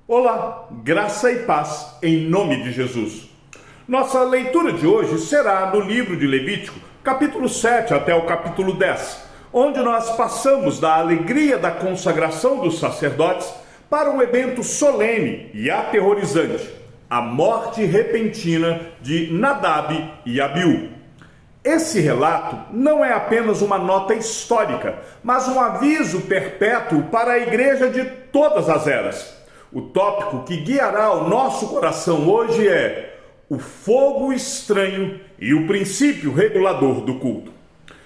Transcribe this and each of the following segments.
Olá, graça e paz em nome de Jesus. Nossa leitura de hoje será no livro de Levítico, capítulo 7 até o capítulo 10, onde nós passamos da alegria da consagração dos sacerdotes para um evento solene e aterrorizante, a morte repentina de Nadab e Abiú. Esse relato não é apenas uma nota histórica, mas um aviso perpétuo para a igreja de todas as eras. O tópico que guiará o nosso coração hoje é o fogo estranho e o princípio regulador do culto.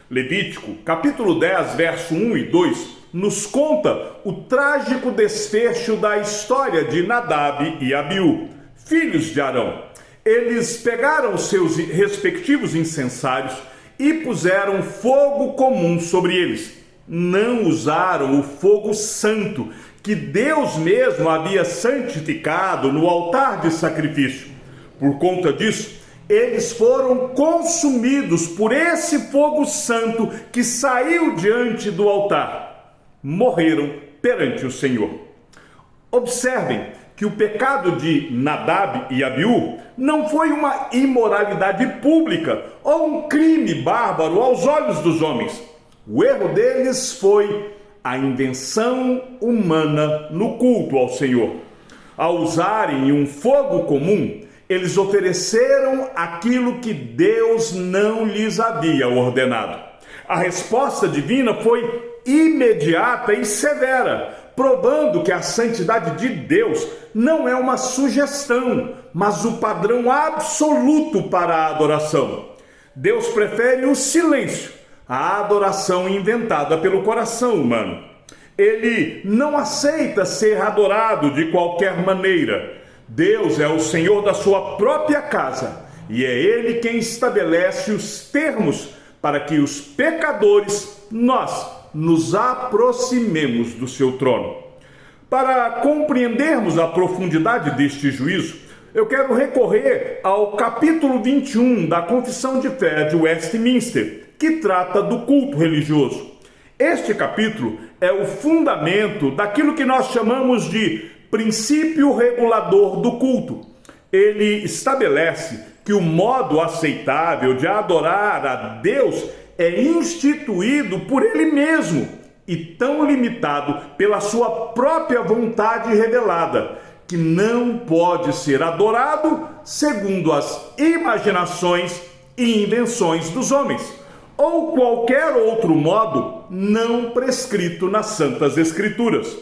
Levítico, capítulo 10, verso 1 e 2, nos conta o trágico desfecho da história de Nadab e Abiú, filhos de Arão. Eles pegaram seus respectivos incensários e puseram fogo comum sobre eles. Não usaram o fogo santo que Deus mesmo havia santificado no altar de sacrifício. Por conta disso, eles foram consumidos por esse fogo santo que saiu diante do altar. Morreram perante o Senhor. Observem que o pecado de Nadab e Abiú não foi uma imoralidade pública ou um crime bárbaro aos olhos dos homens. O erro deles foi a invenção humana no culto ao Senhor. Ao usarem um fogo comum, eles ofereceram aquilo que Deus não lhes havia ordenado. A resposta divina foi imediata e severa, provando que a santidade de Deus não é uma sugestão, mas o padrão absoluto para a adoração. Deus prefere o silêncio à adoração inventada pelo coração humano. Ele não aceita ser adorado de qualquer maneira. Deus é o Senhor da sua própria casa e é Ele quem estabelece os termos para que os pecadores, nós, nos aproximemos do seu trono. Para compreendermos a profundidade deste juízo, eu quero recorrer ao capítulo 21 da Confissão de Fé de Westminster, que trata do culto religioso. Este capítulo é o fundamento daquilo que nós chamamos de princípio regulador do culto. Ele estabelece que o modo aceitável de adorar a Deus é instituído por Ele mesmo e tão limitado pela sua própria vontade revelada, que não pode ser adorado segundo as imaginações e invenções dos homens, ou qualquer outro modo não prescrito nas Santas Escrituras.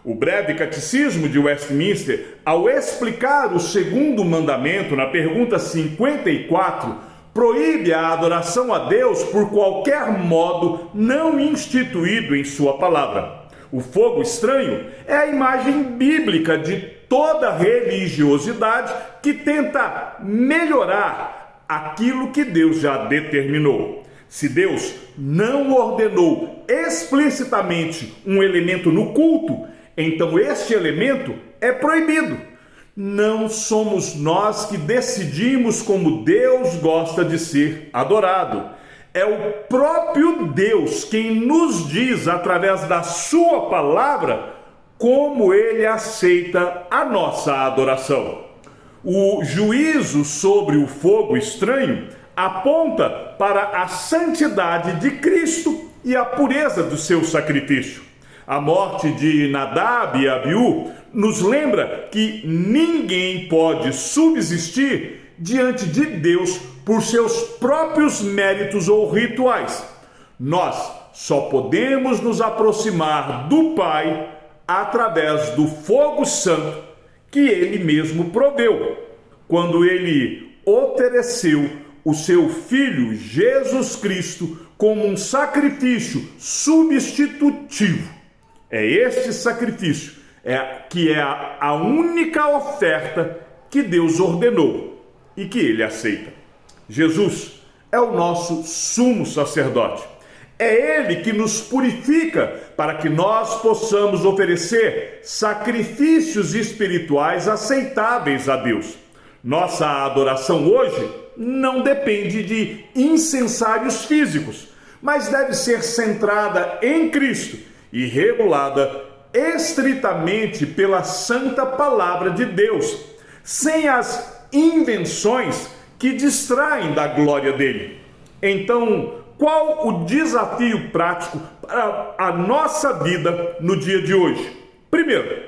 O breve catecismo de Westminster, ao explicar o segundo mandamento na pergunta 54, proíbe a adoração a Deus por qualquer modo não instituído em sua palavra. O fogo estranho é a imagem bíblica de toda religiosidade que tenta melhorar aquilo que Deus já determinou. Se Deus não ordenou explicitamente um elemento no culto, então este elemento é proibido. Não somos nós que decidimos como Deus gosta de ser adorado. É o próprio Deus quem nos diz, através da sua palavra, como Ele aceita a nossa adoração. O juízo sobre o fogo estranho aponta para a santidade de Cristo e a pureza do seu sacrifício. A morte de Nadab e Abiú nos lembra que ninguém pode subsistir diante de Deus por seus próprios méritos ou rituais. Nós só podemos nos aproximar do Pai através do fogo santo que Ele mesmo proveu, quando Ele ofereceu o seu Filho Jesus Cristo como um sacrifício substitutivo. É este sacrifício que é a única oferta que Deus ordenou e que Ele aceita. Jesus é o nosso sumo sacerdote. É Ele que nos purifica para que nós possamos oferecer sacrifícios espirituais aceitáveis a Deus. Nossa adoração hoje não depende de incensários físicos, mas deve ser centrada em Cristo e regulada estritamente pela santa palavra de Deus, sem as invenções que distraem da glória dele. Então, qual o desafio prático para a nossa vida no dia de hoje? Primeiro,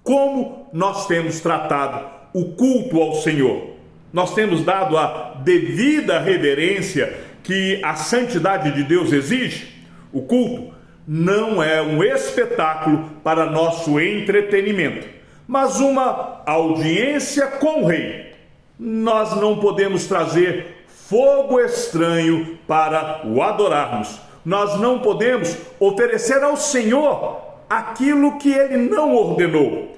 como nós temos tratado o culto ao Senhor? Nós temos dado a devida reverência que a santidade de Deus exige? O culto não é um espetáculo para nosso entretenimento, mas uma audiência com o Rei. Nós não podemos trazer fogo estranho para o adorarmos. Nós não podemos oferecer ao Senhor aquilo que Ele não ordenou.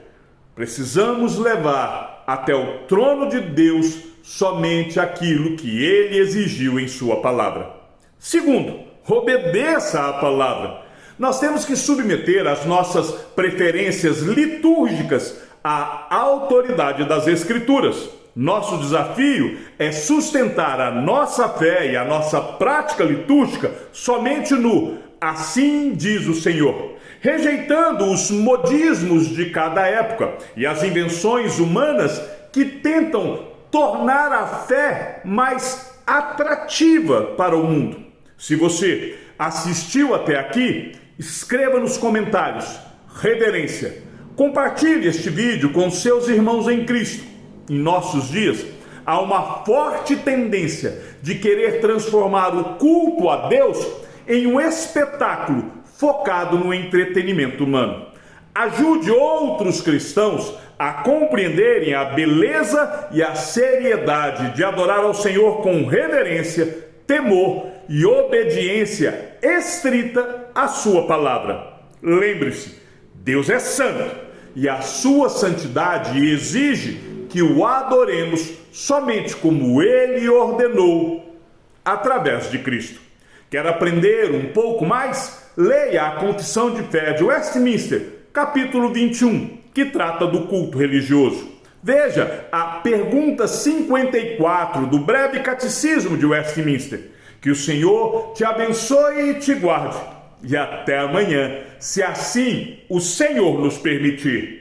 Precisamos levar até o trono de Deus somente aquilo que Ele exigiu em Sua palavra. Segundo, obedeça à palavra. Nós temos que submeter as nossas preferências litúrgicas à autoridade das Escrituras. Nosso desafio é sustentar a nossa fé e a nossa prática litúrgica somente no "assim diz o Senhor", rejeitando os modismos de cada época e as invenções humanas que tentam tornar a fé mais atrativa para o mundo. Se você assistiu até aqui, escreva nos comentários reverência. Compartilhe este vídeo com seus irmãos em Cristo. Em nossos dias, há uma forte tendência de querer transformar o culto a Deus em um espetáculo focado no entretenimento humano. Ajude outros cristãos a compreenderem a beleza e a seriedade de adorar ao Senhor com reverência, temor e obediência estrita à sua palavra. Lembre-se, Deus é santo e a sua santidade exige que o adoremos somente como Ele ordenou, através de Cristo. Quer aprender um pouco mais? Leia a Confissão de Fé de Westminster, capítulo 21, que trata do culto religioso. Veja a pergunta 54 do breve catecismo de Westminster. Que o Senhor te abençoe e te guarde. E até amanhã, se assim o Senhor nos permitir.